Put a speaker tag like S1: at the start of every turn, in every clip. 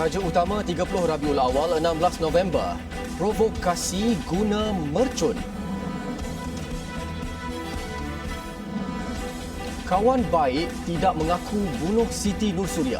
S1: Tajuk utama 30 Rabiul Awal 16 November. Provokasi guna mercun. Kawan baik tidak mengaku bunuh Siti Nursuria.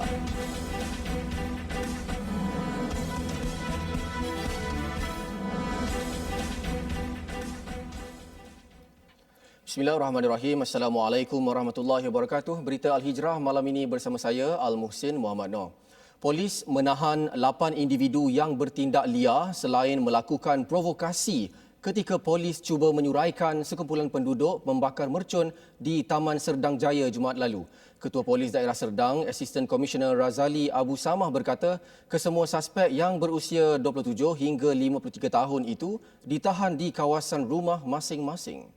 S1: Bismillahirrahmanirrahim. Assalamualaikum warahmatullahi wabarakatuh. Berita Al-Hijrah malam ini bersama saya, Al-Muhsin Muhammad Noor. Polis menahan 8 individu yang bertindak liar selain melakukan provokasi ketika polis cuba menyuraikan sekumpulan penduduk membakar mercun di Taman Serdang Jaya Jumaat lalu. Ketua Polis Daerah Serdang, Assistant Commissioner Razali Abu Samah berkata, kesemua suspek yang berusia 27 hingga 53 tahun itu ditahan di kawasan rumah masing-masing.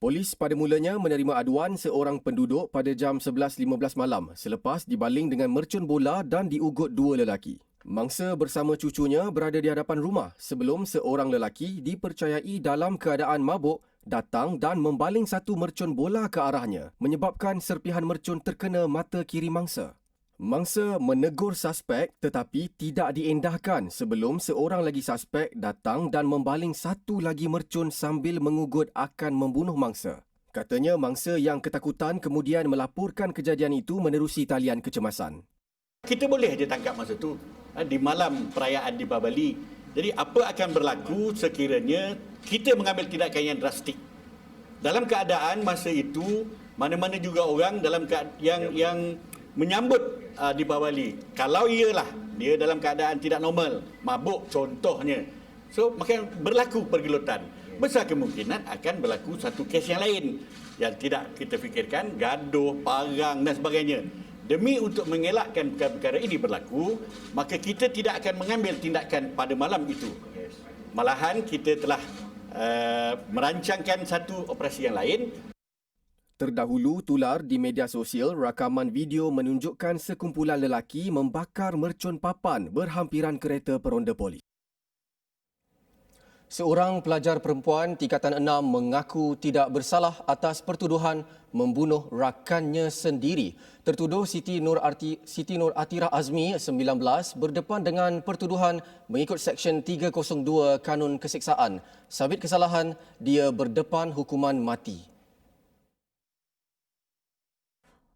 S1: Polis pada mulanya menerima aduan seorang penduduk pada jam 11.15 malam selepas dibaling dengan mercun bola dan diugut dua lelaki. Mangsa bersama cucunya berada di hadapan rumah sebelum seorang lelaki dipercayai dalam keadaan mabuk datang dan membaling satu mercun bola ke arahnya, menyebabkan serpihan mercun terkena mata kiri mangsa. Mangsa menegur suspek tetapi tidak diendahkan sebelum seorang lagi suspek datang dan membaling satu lagi mercun sambil mengugut akan membunuh mangsa. Katanya mangsa yang ketakutan kemudian melaporkan kejadian itu menerusi talian kecemasan.
S2: Kita boleh je tangkap masa tu di malam perayaan di Bali. Jadi apa akan berlaku sekiranya kita mengambil tindakan yang drastik? Dalam keadaan masa itu mana-mana juga orang dalam yang menyambut di Bali. Kalau ialah dia dalam keadaan tidak normal, mabuk contohnya, so maka berlaku pergelutan. Besar kemungkinan akan berlaku satu kes yang lain yang tidak kita fikirkan, gaduh, parang dan sebagainya. Demi untuk mengelakkan perkara ini berlaku, maka kita tidak akan mengambil tindakan pada malam itu. Malahan kita telah merancangkan satu operasi yang lain.
S1: Terdahulu tular di media sosial rakaman video menunjukkan sekumpulan lelaki membakar mercun papan berhampiran kereta peronda polis. Seorang pelajar perempuan tingkatan 6 mengaku tidak bersalah atas pertuduhan membunuh rakannya sendiri. Tertuduh Siti Nur Atirah Azmi, 19, berdepan dengan pertuduhan mengikut Seksyen 302 Kanun Keseksaan. Sabit kesalahan, dia berdepan hukuman mati.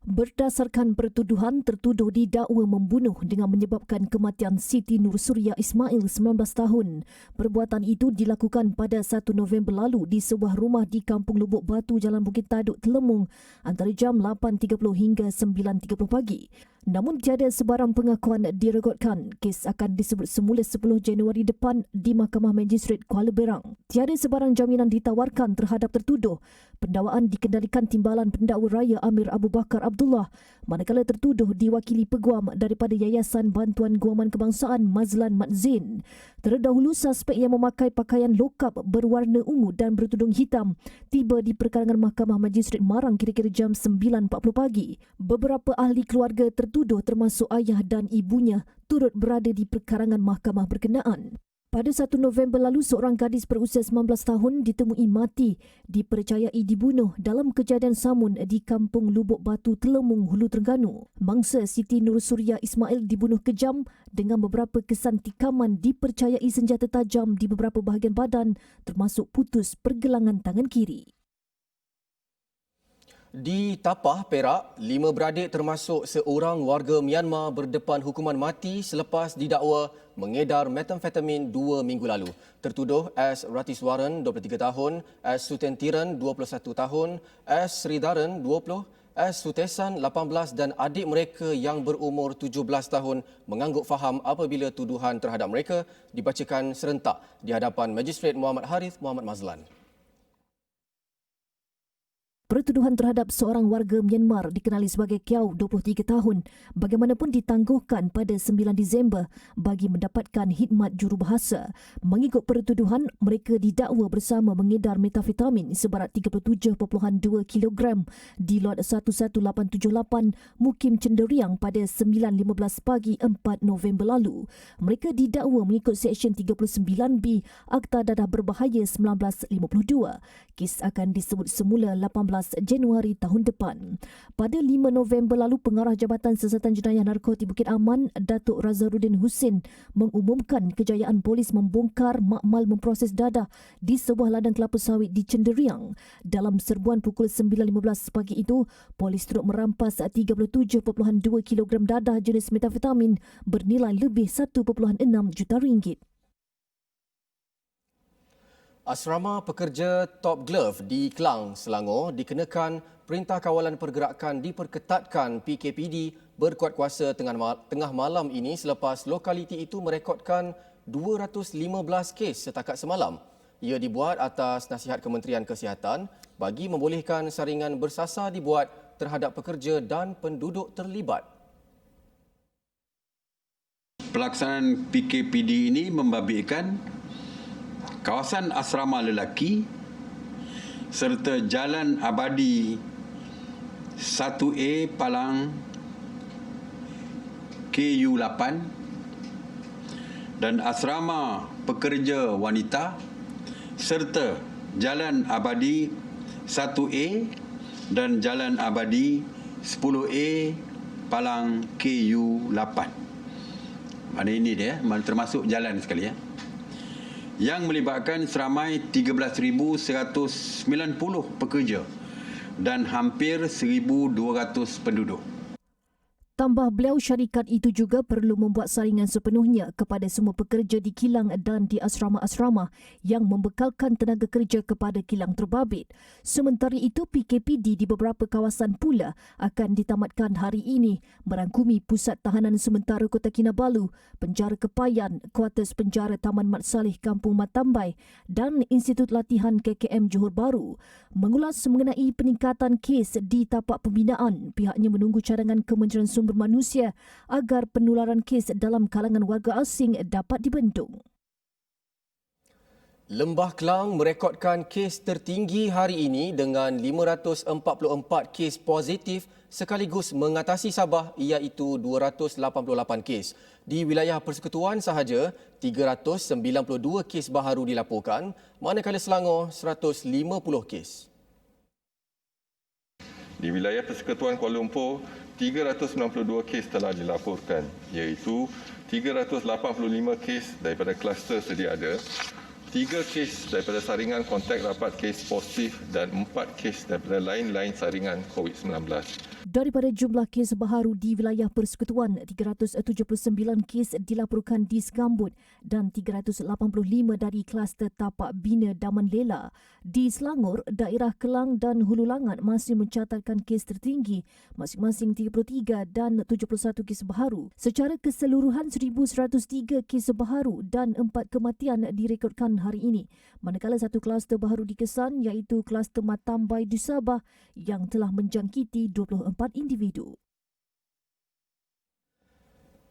S3: Berdasarkan pertuduhan, tertuduh didakwa membunuh dengan menyebabkan kematian Siti Nursuria Ismail, 19 tahun. Perbuatan itu dilakukan pada 1 November lalu di sebuah rumah di Kampung Lubuk Batu, Jalan Bukit Taduk, Telemung antara jam 8.30 hingga 9.30 pagi. Namun tiada sebarang pengakuan direkodkan. Kes akan disebut semula 10 Januari depan di Mahkamah Magistrate Kuala Berang. Tiada sebarang jaminan ditawarkan terhadap tertuduh. Pendakwaan dikendalikan Timbalan Pendakwa Raya Amir Abu Bakar Abdullah, manakala tertuduh diwakili peguam daripada Yayasan Bantuan Guaman Kebangsaan Mazlan Mat Zain. Terdahulu suspek yang memakai pakaian lokap berwarna ungu dan bertudung hitam tiba di perkarangan Mahkamah Magistrate Marang kira-kira jam 9.40 pagi. Beberapa ahli keluarga tertuduh termasuk ayah dan ibunya turut berada di perkarangan mahkamah berkenaan. Pada 1 November lalu, seorang gadis berusia 19 tahun ditemui mati dipercayai dibunuh dalam kejadian samun di Kampung Lubuk Batu, Telemung, Hulu Terengganu. Mangsa Siti Nursuria Ismail dibunuh kejam dengan beberapa kesan tikaman dipercayai senjata tajam di beberapa bahagian badan termasuk putus pergelangan tangan kiri.
S1: Di Tapah, Perak, 5 beradik termasuk seorang warga Myanmar berdepan hukuman mati selepas didakwa mengedar metamfetamin 2 minggu lalu. Tertuduh S. Ratiswaran, 23 tahun, S. Sutentiran, 21 tahun, S. Sridharan, 20, S. Sutesan, 18 dan adik mereka yang berumur 17 tahun mengangguk faham apabila tuduhan terhadap mereka dibacakan serentak di hadapan Magistrate Muhammad Harith Muhammad Mazlan.
S3: Pertuduhan terhadap seorang warga Myanmar dikenali sebagai Kiau, 23 tahun, bagaimanapun ditangguhkan pada 9 Disember bagi mendapatkan khidmat jurubahasa. Mengikut pertuduhan, mereka didakwa bersama mengedar metafetamin seberat 37.2 kg di lot 11878 Mukim Cenderiang pada 9.15 pagi 4 November lalu. Mereka didakwa mengikut Seksyen 39B Akta Dadah Berbahaya 1952. Kes akan disebut semula 18 Januari tahun depan. Pada 5 November lalu, Pengarah Jabatan Siasatan Jenayah Narkotik Bukit Aman, Datuk Razarudin Husin, mengumumkan kejayaan polis membongkar makmal memproses dadah di sebuah ladang kelapa sawit di Cenderiang. Dalam serbuan pukul 9.15 pagi itu, polis turut merampas 37.2 kilogram dadah jenis metafetamin bernilai lebih 1.6 juta ringgit.
S1: Asrama pekerja Top Glove di Klang, Selangor dikenakan Perintah Kawalan Pergerakan diperketatkan PKPD berkuat kuasa tengah malam ini selepas lokaliti itu merekodkan 215 kes setakat semalam. Ia dibuat atas nasihat Kementerian Kesihatan bagi membolehkan saringan bersasar dibuat terhadap pekerja dan penduduk terlibat.
S4: Pelaksanaan PKPD ini membabitkan kawasan asrama lelaki serta Jalan Abadi 1A Palang KU8 dan asrama pekerja wanita serta Jalan Abadi 1A dan Jalan Abadi 10A Palang KU8. Mana ini dia, termasuk jalan sekali ya. Yang melibatkan seramai 13,190 pekerja dan hampir 1,200 penduduk.
S3: Tambah beliau, syarikat itu juga perlu membuat saringan sepenuhnya kepada semua pekerja di kilang dan di asrama-asrama yang membekalkan tenaga kerja kepada kilang terbabit. Sementara itu, PKPD di beberapa kawasan pula akan ditamatkan hari ini, merangkumi Pusat Tahanan Sementara Kota Kinabalu, Penjara Kepayan, Kuartus Penjara Taman Mat Saleh Kampung Matambai dan Institut Latihan KKM Johor Bahru. Mengulas mengenai peningkatan kes di tapak pembinaan, pihaknya menunggu cadangan Kementerian Sumber Manusia agar penularan kes dalam kalangan warga asing dapat dibendung.
S1: Lembah Kelang merekodkan kes tertinggi hari ini dengan 544 kes positif sekaligus mengatasi Sabah iaitu 288 kes. Di wilayah Persekutuan sahaja, 392 kes baharu dilaporkan, manakala Selangor 150 kes.
S5: Di wilayah Persekutuan Kuala Lumpur, 392 kes telah dilaporkan, iaitu 385 kes daripada kluster sedia ada, 3 kes daripada saringan kontak rapat kes positif dan 4 kes daripada lain-lain saringan COVID-19.
S3: Daripada jumlah kes baharu di wilayah Persekutuan, 379 kes dilaporkan di Segambut dan 385 dari kluster tapak bina Daman Lela. Di Selangor, daerah Kelang dan Hulu Langat masih mencatatkan kes tertinggi, masing-masing 33 dan 71 kes baharu. Secara keseluruhan, 1,103 kes baharu dan 4 kematian direkodkan hari ini. Manakala satu kluster baharu dikesan iaitu kluster Matambai di Sabah yang telah menjangkiti 24 individu.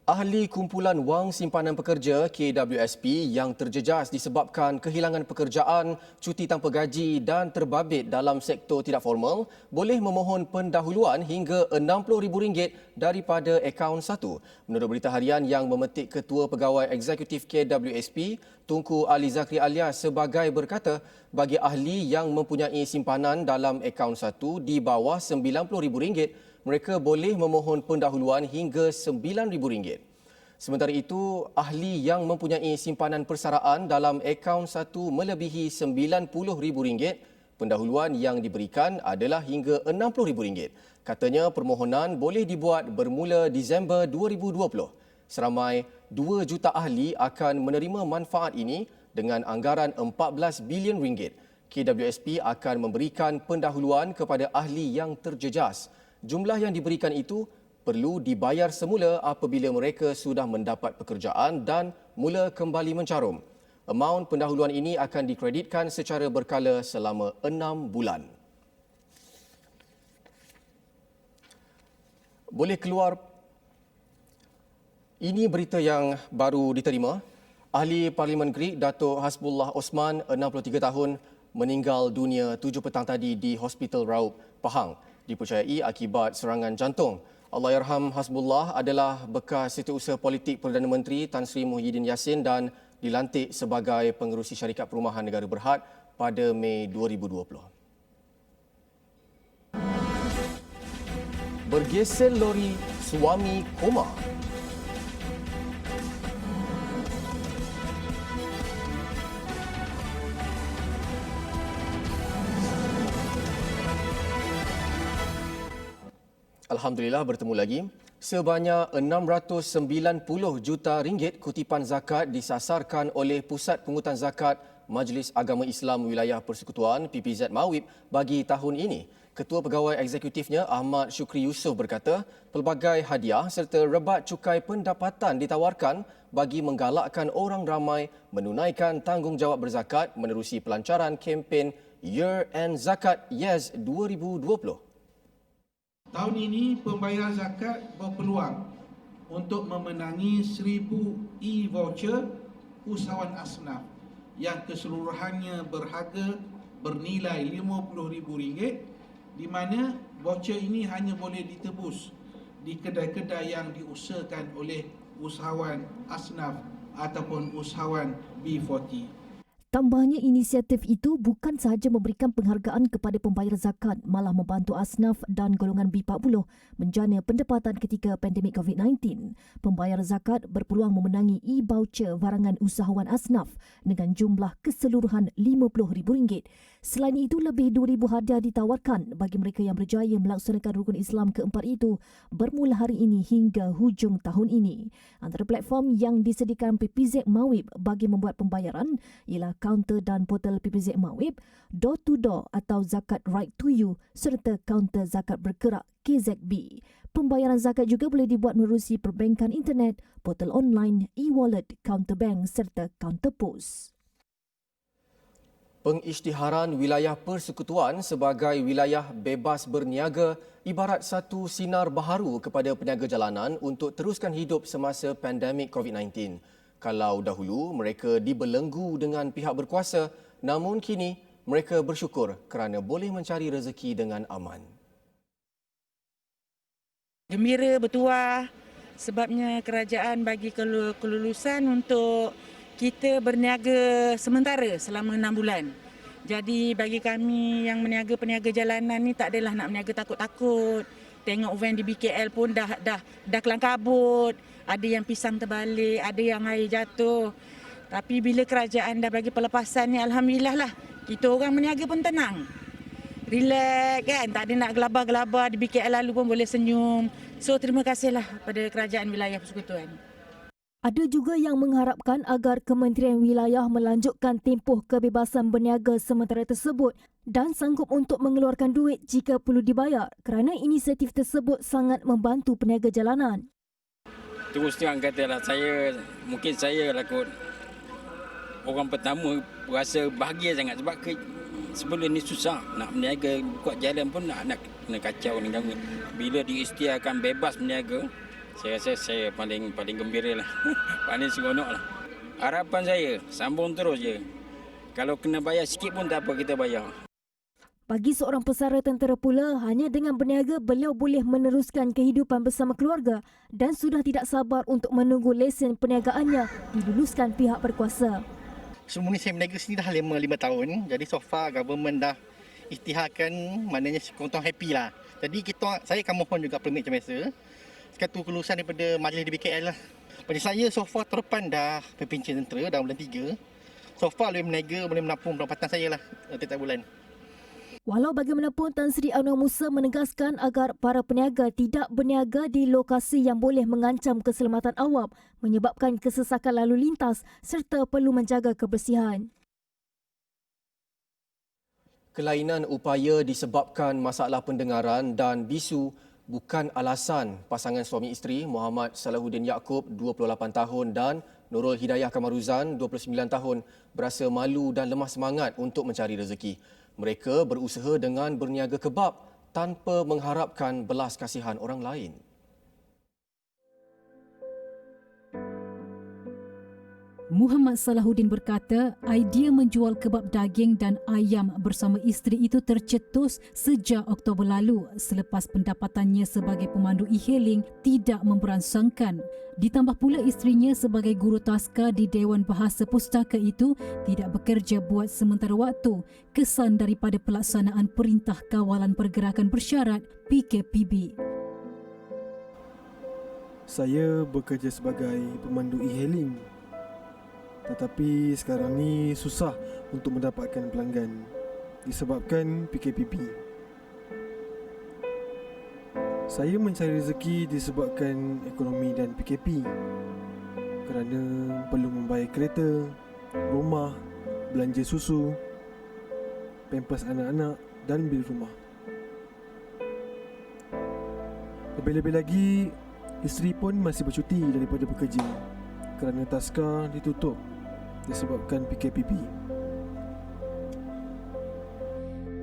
S1: Ahli Kumpulan Wang Simpanan Pekerja KWSP yang terjejas disebabkan kehilangan pekerjaan, cuti tanpa gaji dan terbabit dalam sektor tidak formal boleh memohon pendahuluan hingga RM60,000 daripada akaun 1. Menurut berita harian yang memetik Ketua Pegawai Eksekutif KWSP, Tunku Ali Zakri Alias sebagai berkata, bagi ahli yang mempunyai simpanan dalam akaun 1 di bawah RM90,000, mereka boleh memohon pendahuluan hingga RM9,000. Sementara itu, ahli yang mempunyai simpanan persaraan dalam akaun 1 melebihi RM90,000, pendahuluan yang diberikan adalah hingga RM60,000. Katanya permohonan boleh dibuat bermula Disember 2020. Seramai 2 juta ahli akan menerima manfaat ini dengan anggaran RM14 bilion. KWSP akan memberikan pendahuluan kepada ahli yang terjejas. Jumlah yang diberikan itu perlu dibayar semula apabila mereka sudah mendapat pekerjaan dan mula kembali mencarum. Amaun pendahuluan ini akan dikreditkan secara berkala selama 6 bulan. Boleh keluar. Ini berita yang baru diterima. Ahli Parlimen Greek Datuk Hasbullah Osman, 63 tahun, meninggal dunia 7 petang tadi di Hospital Raup, Pahang. Dipercayai akibat serangan jantung. Allahyarham Hasbullah adalah bekas setiausaha politik Perdana Menteri Tan Sri Muhyiddin Yassin dan dilantik sebagai pengerusi Syarikat Perumahan Negara Berhad pada Mei 2020. Bergeser lori, suami koma. Alhamdulillah bertemu lagi. Sebanyak 690 juta ringgit kutipan zakat disasarkan oleh Pusat Pungutan Zakat Majlis Agama Islam Wilayah Persekutuan PPZ Mawib bagi tahun ini. Ketua Pegawai Eksekutifnya Ahmad Syukri Yusof berkata, pelbagai hadiah serta rebat cukai pendapatan ditawarkan bagi menggalakkan orang ramai menunaikan tanggungjawab berzakat menerusi pelancaran kempen Year End Zakat YES 2020.
S6: Tahun ini pembayar zakat berpeluang untuk memenangi 1000 e-voucher usahawan asnaf yang keseluruhannya berharga bernilai RM50,000, di mana voucher ini hanya boleh ditebus di kedai-kedai yang diusahakan oleh usahawan asnaf ataupun usahawan B40.
S3: Tambahnya, inisiatif itu bukan sahaja memberikan penghargaan kepada pembayar zakat, malah membantu asnaf dan golongan B40 menjana pendapatan ketika pandemik COVID-19. Pembayar zakat berpeluang memenangi e-voucher warangan usahawan asnaf dengan jumlah keseluruhan RM50,000. Selain itu, lebih 2,000 hadiah ditawarkan bagi mereka yang berjaya melaksanakan rukun Islam keempat itu bermula hari ini hingga hujung tahun ini. Antara platform yang disediakan PPZ Mawib bagi membuat pembayaran ialah kaunter dan portal PPZ Mawib, door to door atau zakat right to you serta kaunter zakat bergerak KZB. Pembayaran zakat juga boleh dibuat menerusi perbankan internet, portal online, e-wallet, kaunter bank serta kaunter pos.
S1: Pengisytiharan wilayah persekutuan sebagai wilayah bebas berniaga ibarat satu sinar baharu kepada peniaga jalanan untuk teruskan hidup semasa pandemik COVID-19. Kalau dahulu mereka dibelenggu dengan pihak berkuasa, namun kini mereka bersyukur kerana boleh mencari rezeki dengan aman.
S7: Gembira bertuah sebabnya kerajaan bagi kelulusan untuk kita berniaga sementara selama 6 bulan. Jadi bagi kami yang peniaga jalanan ni tak adalah nak berniaga takut-takut. Tengok van di BKL pun dah kelang kabut. Ada yang pisang terbalik, ada yang air jatuh. Tapi bila kerajaan dah bagi pelepasan ni, alhamdulillah lah. Kita orang berniaga pun tenang. Relax kan, tak ada nak gelabah-gelabah, di BKL lalu pun boleh senyum. So terima kasihlah pada kerajaan wilayah persekutuan.
S3: Ada juga yang mengharapkan agar Kementerian Wilayah melanjutkan tempoh kebebasan berniaga sementara tersebut dan sanggup untuk mengeluarkan duit jika perlu dibayar kerana inisiatif tersebut sangat membantu peniaga jalanan.
S8: Terus terang katalah, mungkin saya lah kot orang pertama rasa bahagia sangat sebab sebelum ni susah nak berniaga, buat jalan pun nak kacau ni ganggu. Bila diisytiharkan bebas berniaga, saya rasa saya paling gembira lah. Paling seronok lah. Harapan saya, sambung terus je. Kalau kena bayar sikit pun tak apa, kita bayar.
S3: Bagi seorang pesara tentera pula, hanya dengan berniaga beliau boleh meneruskan kehidupan bersama keluarga dan sudah tidak sabar untuk menunggu lesen perniagaannya diluluskan pihak berkuasa.
S9: Semua ni saya berniaga sini dah 5 tahun. Jadi so far government dah isytiharkan, maknanya kurang happy lah. Jadi saya akan mohon juga permit macam biasa. Sekatu kelulusan daripada majlis di BKL lah. Pada saya so far terdepan dah pencen tentera dah bulan 3. So far boleh berniaga, boleh menampung pendapatan saya lah setiap bulan.
S3: Walau bagaimanapun, Tan Sri Anwar Musa menegaskan agar para peniaga tidak berniaga di lokasi yang boleh mengancam keselamatan awam, menyebabkan kesesakan lalu lintas serta perlu menjaga kebersihan.
S1: Kelainan upaya disebabkan masalah pendengaran dan bisu bukan alasan pasangan suami isteri Muhammad Salahuddin Yaakob 28 tahun dan Nurul Hidayah Kamaruzan 29 tahun berasa malu dan lemah semangat untuk mencari rezeki. Mereka berusaha dengan berniaga kebab tanpa mengharapkan belas kasihan orang lain.
S10: Muhammad Salahuddin berkata, idea menjual kebab daging dan ayam bersama isteri itu tercetus sejak Oktober lalu selepas pendapatannya sebagai pemandu e-hailing tidak memberansangkan. Ditambah pula isterinya sebagai guru taska di Dewan Bahasa Pustaka itu tidak bekerja buat sementara waktu, kesan daripada pelaksanaan Perintah Kawalan Pergerakan Bersyarat PKPB.
S11: Saya bekerja sebagai pemandu e-hailing. Tetapi sekarang ni susah untuk mendapatkan pelanggan disebabkan PKPP. Saya mencari rezeki disebabkan ekonomi dan PKP kerana perlu membayar kereta, rumah, belanja susu, pampers anak-anak dan bil rumah. Lebih-lebih lagi, isteri pun masih bercuti daripada bekerja kerana taska ditutup disebabkan PKPP.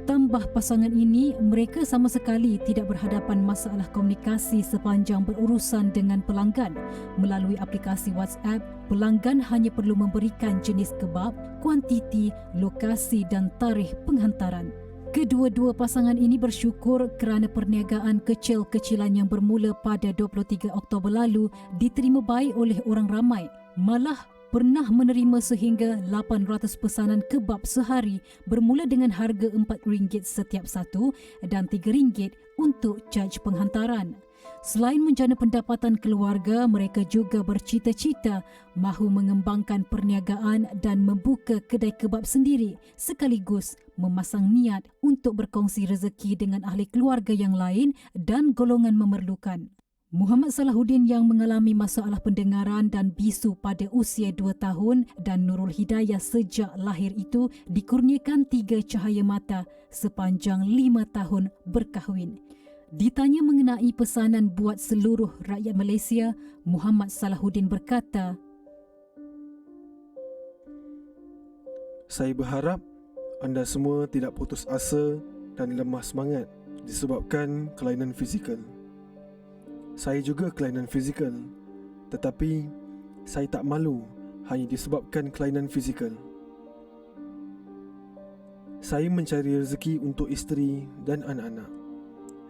S10: Tambah pasangan ini, mereka sama sekali tidak berhadapan masalah komunikasi sepanjang berurusan dengan pelanggan. Melalui aplikasi WhatsApp, pelanggan hanya perlu memberikan jenis kebab, kuantiti, lokasi dan tarikh penghantaran. Kedua-dua pasangan ini bersyukur kerana perniagaan kecil-kecilan yang bermula pada 23 Oktober lalu diterima baik oleh orang ramai. Malah pernah menerima sehingga 800 pesanan kebab sehari bermula dengan harga RM4 setiap satu dan RM3 untuk caj penghantaran. Selain menjana pendapatan keluarga, mereka juga bercita-cita mahu mengembangkan perniagaan dan membuka kedai kebab sendiri sekaligus memasang niat untuk berkongsi rezeki dengan ahli keluarga yang lain dan golongan memerlukan. Muhammad Salahuddin yang mengalami masalah pendengaran dan bisu pada usia 2 tahun dan Nurul Hidayah sejak lahir itu dikurniakan 3 cahaya mata sepanjang 5 tahun berkahwin. Ditanya mengenai pesanan buat seluruh rakyat Malaysia, Muhammad Salahuddin berkata,
S11: Saya berharap anda semua tidak putus asa dan lemah semangat disebabkan kelainan fizikal. Saya juga kelainan fizikal, tetapi saya tak malu hanya disebabkan kelainan fizikal. Saya mencari rezeki untuk isteri dan anak-anak.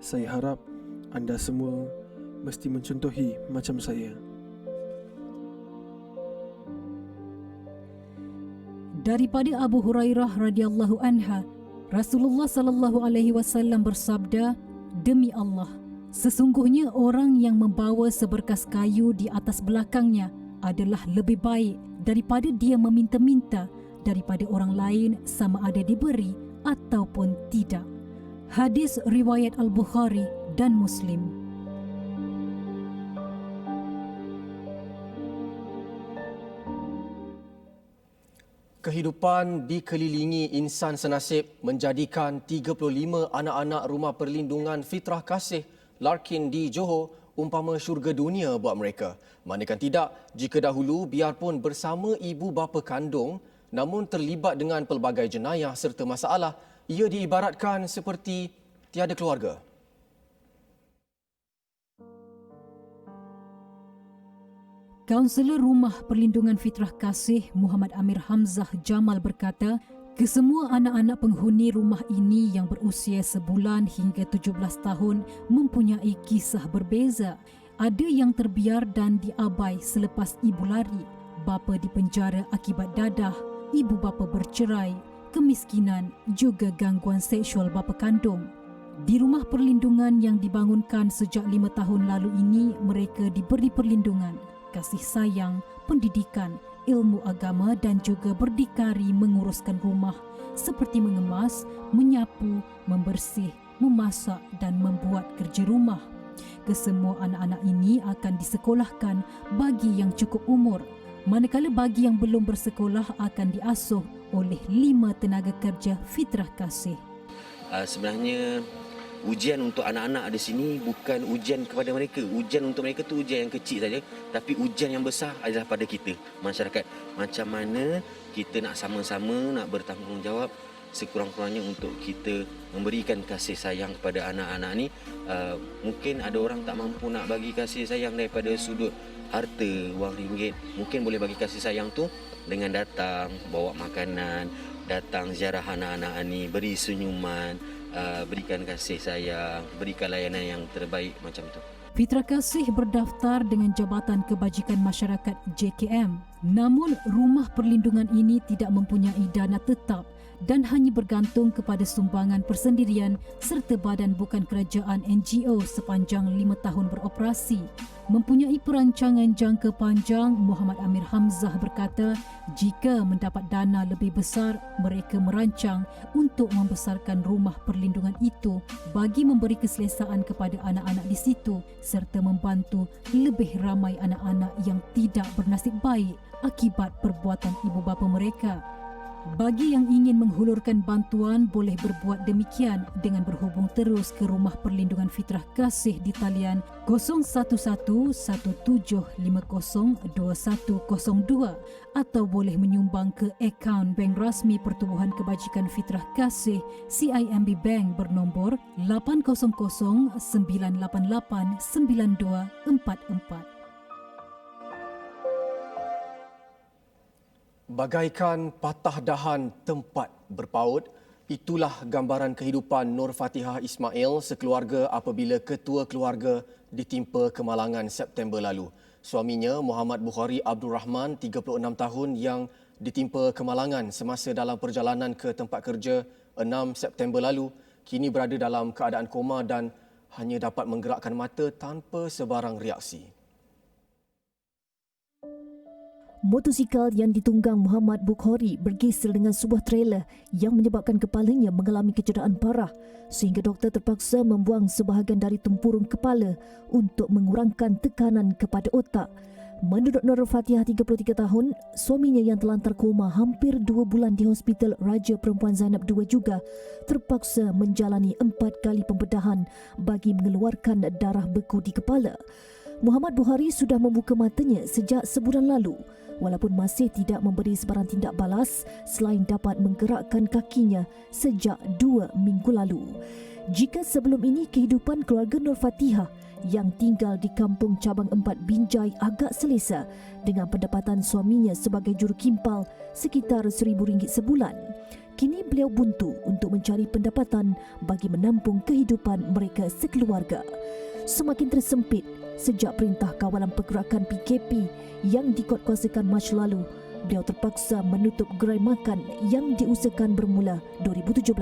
S11: Saya harap anda semua mesti mencontohi macam saya.
S10: Daripada Abu Hurairah radhiyallahu anha, Rasulullah sallallahu alaihi wasallam bersabda, "Demi Allah, sesungguhnya orang yang membawa seberkas kayu di atas belakangnya adalah lebih baik daripada dia meminta-minta daripada orang lain sama ada diberi ataupun tidak." Hadis riwayat Al-Bukhari dan Muslim.
S1: Kehidupan dikelilingi insan senasib menjadikan 35 anak-anak rumah perlindungan Fitrah Kasih Larkin di Johor umpama syurga dunia buat mereka. Manakan tidak, jika dahulu biarpun bersama ibu bapa kandung namun terlibat dengan pelbagai jenayah serta masalah, ia diibaratkan seperti tiada keluarga.
S10: Kaunselor Rumah Perlindungan Fitrah Kasih Muhammad Amir Hamzah Jamal berkata, kesemua anak-anak penghuni rumah ini yang berusia sebulan hingga 17 tahun mempunyai kisah berbeza. Ada yang terbiar dan diabai selepas ibu lari, bapa dipenjara akibat dadah, ibu bapa bercerai, kemiskinan, juga gangguan seksual bapa kandung. Di rumah perlindungan yang dibangunkan sejak 5 tahun lalu ini, mereka diberi perlindungan, kasih sayang, pendidikan, ilmu agama dan juga berdikari menguruskan rumah seperti mengemas, menyapu, membersih, memasak dan membuat kerja rumah. Kesemua anak-anak ini akan disekolahkan bagi yang cukup umur, manakala bagi yang belum bersekolah akan diasuh oleh 5 tenaga kerja Fitrah Kasih.
S12: Sebenarnya ujian untuk anak-anak di sini bukan ujian kepada mereka. Ujian untuk mereka tu ujian yang kecil saja, tapi ujian yang besar adalah pada kita, masyarakat. Macam mana kita nak sama-sama nak bertanggungjawab sekurang-kurangnya untuk kita memberikan kasih sayang kepada anak-anak ni. Mungkin ada orang tak mampu nak bagi kasih sayang daripada sudut harta, wang ringgit. Mungkin boleh bagi kasih sayang tu dengan datang, bawa makanan, datang ziarah anak-anak ni, beri senyuman, berikan kasih sayang, berikan layanan yang terbaik macam tu.
S10: Fitrah Kasih berdaftar dengan Jabatan Kebajikan Masyarakat JKM. Namun, rumah perlindungan ini tidak mempunyai dana tetap dan hanya bergantung kepada sumbangan persendirian serta badan bukan kerajaan NGO sepanjang 5 tahun beroperasi. Mempunyai perancangan jangka panjang, Muhammad Amir Hamzah berkata, jika mendapat dana lebih besar, mereka merancang untuk membesarkan rumah perlindungan itu bagi memberi keselesaan kepada anak-anak di situ serta membantu lebih ramai anak-anak yang tidak bernasib baik akibat perbuatan ibu bapa mereka. Bagi yang ingin menghulurkan bantuan boleh berbuat demikian dengan berhubung terus ke Rumah Perlindungan Fitrah Kasih di talian 0171502102 atau boleh menyumbang ke akaun bank rasmi Pertubuhan Kebajikan Fitrah Kasih CIMB Bank bernombor 800-988-9244.
S1: Bagaikan patah dahan tempat berpaut, itulah gambaran kehidupan Nur Fatihah Ismail sekeluarga apabila ketua keluarga ditimpa kemalangan September lalu. Suaminya Muhammad Bukhari Abdul Rahman, 36 tahun yang ditimpa kemalangan semasa dalam perjalanan ke tempat kerja 6 September lalu, kini berada dalam keadaan koma dan hanya dapat menggerakkan mata tanpa sebarang reaksi.
S3: Motosikal yang ditunggang Muhammad Bukhari bergeser dengan sebuah trailer yang menyebabkan kepalanya mengalami kecederaan parah sehingga doktor terpaksa membuang sebahagian dari tempurung kepala untuk mengurangkan tekanan kepada otak. Menurut Nur Fatihah, 33 tahun, suaminya yang terlantar koma hampir 2 bulan di Hospital Raja Perempuan Zainab II juga terpaksa menjalani 4 kali pembedahan bagi mengeluarkan darah beku di kepala. Muhammad Bukhari sudah membuka matanya sejak sebulan lalu walaupun masih tidak memberi sebarang tindak balas selain dapat menggerakkan kakinya sejak 2 minggu lalu. Jika sebelum ini kehidupan keluarga Nur Fatihah yang tinggal di kampung cabang 4 Binjai agak selesa dengan pendapatan suaminya sebagai juru kimpal sekitar RM1,000 sebulan, kini beliau buntu untuk mencari pendapatan bagi menampung kehidupan mereka sekeluarga. Semakin tersempit sejak perintah kawalan pergerakan PKP yang dikuatkuasakan Mac lalu, beliau terpaksa menutup gerai makan yang diusahakan bermula 2017.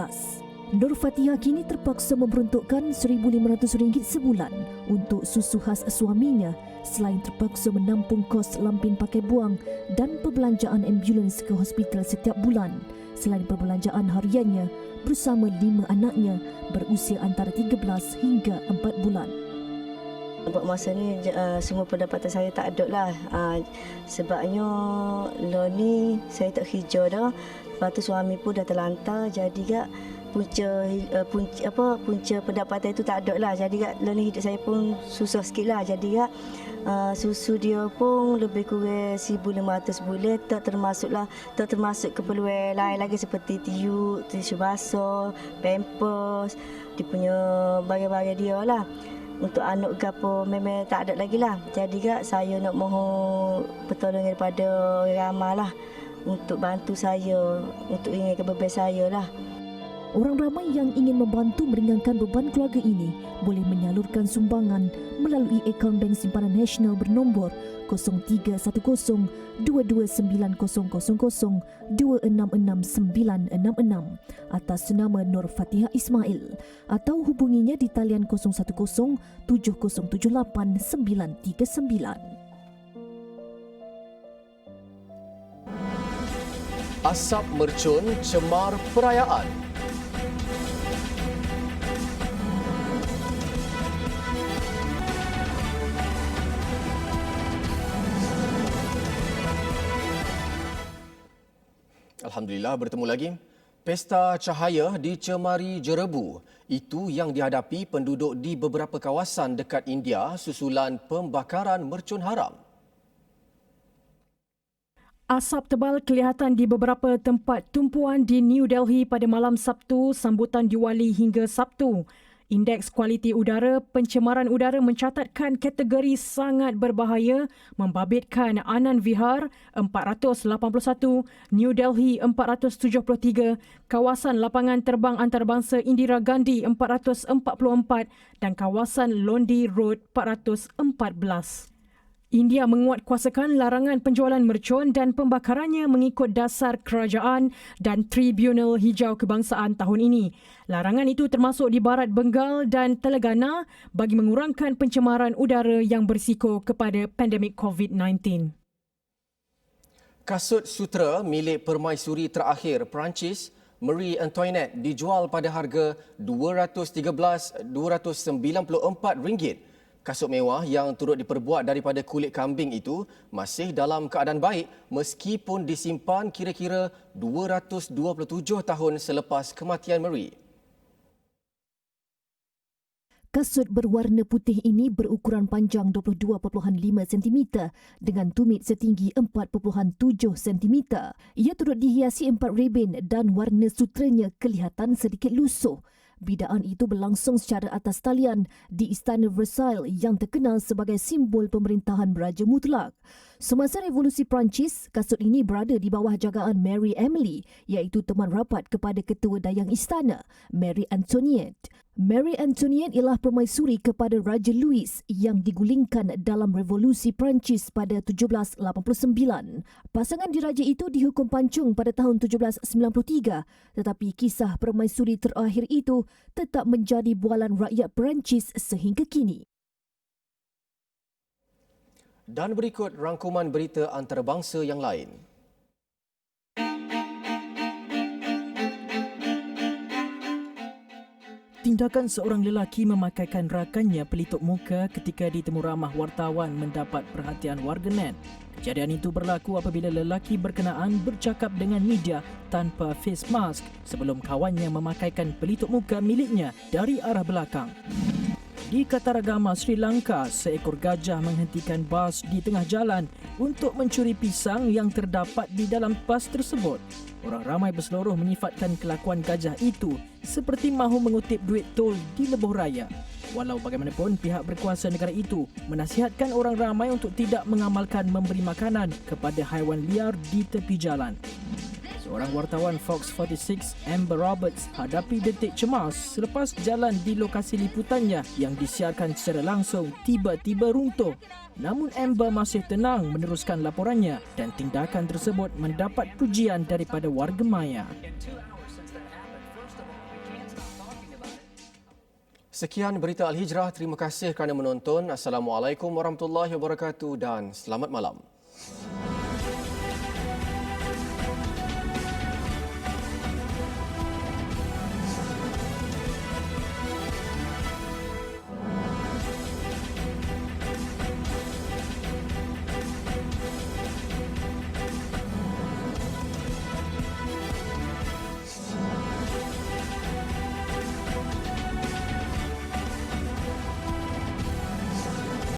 S3: Nur Fatihah kini terpaksa memperuntukkan RM1,500 sebulan untuk susu khas suaminya selain terpaksa menampung kos lampin pakai buang dan perbelanjaan ambulans ke hospital setiap bulan selain perbelanjaan hariannya bersama 5 anaknya berusia antara 13 hingga 4 bulan.
S13: Buat masa ni semua pendapatan saya tak ada lah. Sebabnya loan ni saya tak hijau dah. Lepas tu suami pun dah terlantar, jadi kak punca pendapatan itu tak ada lah. Jadi kak loan ni hidup saya pun susah sikit lah. Jadi kak susu dia pun lebih kurang 1,500 bulan, tak termasuk keperluan lain lagi seperti tisu basah, pampers, dia punya barang-barang dia lah. Untuk anak ke apa memang tak ada lagi lah. Jadi kak saya nak mohon pertolongan daripada orang ramai lah untuk bantu saya, untuk ingatkan beban saya lah.
S3: Orang ramai yang ingin membantu meringankan beban keluarga ini boleh menyalurkan sumbangan melalui akaun Bank Simpanan Nasional bernombor 0310-22900-266966 atas nama Nur Fatihah Ismail atau hubunginya di talian 010708-939.
S1: Asap mercun cemar perayaan. Alhamdulillah bertemu lagi. Pesta cahaya dicemari jerebu. Itu yang dihadapi penduduk di beberapa kawasan dekat India susulan pembakaran mercun haram.
S14: Asap tebal kelihatan di beberapa tempat tumpuan di New Delhi pada malam Sabtu sambutan Diwali hingga Sabtu. Indeks kualiti udara pencemaran udara mencatatkan kategori sangat berbahaya membabitkan Anand Vihar 481, New Delhi 473, kawasan lapangan terbang antarabangsa Indira Gandhi 444 dan kawasan Londi Road 414. India menguatkuasakan larangan penjualan mercun dan pembakarannya mengikut dasar kerajaan dan Tribunal Hijau Kebangsaan tahun ini. Larangan itu termasuk di Barat Bengal dan Telangana bagi mengurangkan pencemaran udara yang berisiko kepada pandemik COVID-19.
S1: Kasut sutera milik permaisuri terakhir Perancis, Marie Antoinette, dijual pada harga RM294. Kasut mewah yang turut diperbuat daripada kulit kambing itu masih dalam keadaan baik meskipun disimpan kira-kira 227 tahun selepas kematian Marie.
S3: Kasut berwarna putih ini berukuran panjang 22.5 cm dengan tumit setinggi 4.7 cm. Ia turut dihiasi 4 rebin dan warna sutranya kelihatan sedikit lusuh. Bidaan itu berlangsung secara atas talian di Istana Versailles yang terkenal sebagai simbol pemerintahan Raja Mutlak. Semasa Revolusi Perancis, kasut ini berada di bawah jagaan Mary Emily, iaitu teman rapat kepada Ketua Dayang Istana, Marie Antoinette. Marie Antoinette ialah permaisuri kepada Raja Louis yang digulingkan dalam Revolusi Perancis pada 1789. Pasangan diraja itu dihukum pancung pada tahun 1793, tetapi kisah permaisuri terakhir itu tetap menjadi bualan rakyat Perancis sehingga kini.
S1: Dan berikut rangkuman berita antarabangsa yang lain.
S15: Tindakan seorang lelaki memakaikan rakannya pelitup muka ketika ditemu ramah wartawan mendapat perhatian warganet. Kejadian itu berlaku apabila lelaki berkenaan bercakap dengan media tanpa face mask sebelum kawannya memakaikan pelitup muka miliknya dari arah belakang. Di Kataragama, Sri Lanka, seekor gajah menghentikan bas di tengah jalan untuk mencuri pisang yang terdapat di dalam bas tersebut. Orang ramai berseluruh menyifatkan kelakuan gajah itu seperti mahu mengutip duit tol di lebuh raya. Walau bagaimanapun, pihak berkuasa negara itu menasihatkan orang ramai untuk tidak mengamalkan memberi makanan kepada haiwan liar di tepi jalan. Seorang wartawan Fox 46, Amber Roberts, hadapi detik cemas selepas jalan di lokasi liputannya yang disiarkan secara langsung tiba-tiba runtuh. Namun Amber masih tenang meneruskan laporannya dan tindakan tersebut mendapat pujian daripada warga maya.
S1: Sekian berita Al-Hijrah. Terima kasih kerana menonton. Assalamualaikum warahmatullahi wabarakatuh dan selamat malam.